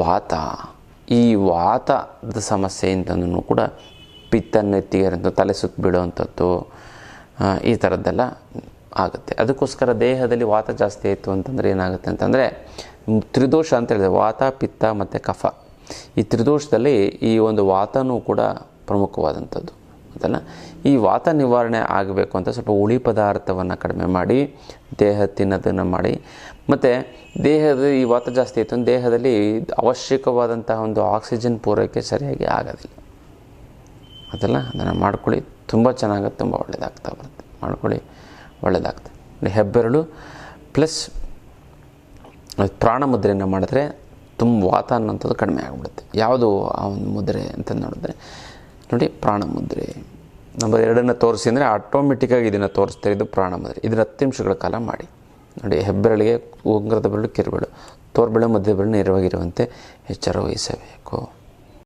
ವಾತ, ಈ ವಾತದ ಸಮಸ್ಯೆಯಿಂದನೂ ಕೂಡ ಪಿತ್ತ ನೆತ್ತಿಗೆ ತಲೆ ಸುತ್ತ ಬೀಳುವಂಥದ್ದು ಈ ಥರದ್ದೆಲ್ಲ ಆಗುತ್ತೆ. ಅದಕ್ಕೋಸ್ಕರ ದೇಹದಲ್ಲಿ ವಾತ ಜಾಸ್ತಿ ಆಯಿತು ಅಂತಂದರೆ ಏನಾಗುತ್ತೆ ಅಂತಂದರೆ ತ್ರಿದೋಷ ಅಂತ ಹೇಳಿದೆ, ವಾತ ಪಿತ್ತ ಮತ್ತು ಕಫ. ಈ ತ್ರಿದೋಷದಲ್ಲಿ ಈ ಒಂದು ವಾತನೂ ಕೂಡ ಪ್ರಮುಖವಾದಂಥದ್ದು ಅಂತಲ್ಲ. ಈ ವಾತ ನಿವಾರಣೆ ಆಗಬೇಕು ಅಂತ ಸ್ವಲ್ಪ ಹುಳಿ ಪದಾರ್ಥವನ್ನು ಕಡಿಮೆ ಮಾಡಿ ದೇಹ ತಿನ್ನೋದನ್ನು ಮಾಡಿ, ಮತ್ತು ದೇಹದ ಈ ವಾತ ಜಾಸ್ತಿ ಆಯಿತು ಅಂದರೆ ದೇಹದಲ್ಲಿ ಅವಶ್ಯಕವಾದಂತಹ ಒಂದು ಆಕ್ಸಿಜನ್ ಪೂರೈಕೆ ಸರಿಯಾಗಿ ಆಗೋದಿಲ್ಲ ಅದಲ್ಲ. ಅದನ್ನು ಮಾಡ್ಕೊಳ್ಳಿ, ತುಂಬ ಚೆನ್ನಾಗುತ್ತೆ, ತುಂಬ ಒಳ್ಳೆಯದಾಗ್ತಾ ಬರುತ್ತೆ. ಮಾಡ್ಕೊಳ್ಳಿ, ಒಳ್ಳೆಯದಾಗ್ತದೆ. ಹೆಬ್ಬೆರಳು ಪ್ಲಸ್ ಪ್ರಾಣ ಮುದ್ರೆಯನ್ನು ಮಾಡಿದ್ರೆ ತುಂಬ ವಾತ ಅನ್ನೋಂಥದ್ದು ಕಡಿಮೆ ಆಗಿಬಿಡುತ್ತೆ. ಯಾವುದು ಆ ಒಂದು ಮುದ್ರೆ ಅಂತ ನೋಡಿದ್ರೆ ನೋಡಿ, ಪ್ರಾಣ ಮುದ್ರೆ ನಂಬರ್ 2 ತೋರಿಸಿ ಅಂದರೆ ಆಟೋಮೆಟಿಕ್ಕಾಗಿ ಇದನ್ನು ತೋರಿಸ್ತಾರೆ. ಇದು ಪ್ರಾಣ ಮುದ್ರೆ. ಇದನ್ನು 10 ನಿಮಿಷಗಳ ಕಾಲ ಮಾಡಿ ನೋಡಿ. ಹೆಬ್ಬೆರಳಿಗೆ ಉಂಗುರದ ಬೆರಳು, ಕಿರುಬೆರಳು, ತೋರ್ಬೆರಳು, ಮಧ್ಯ ಬೆರಳು ನೇರವಾಗಿರುವಂತೆ ಎಚ್ಚರ ವಹಿಸಬೇಕು.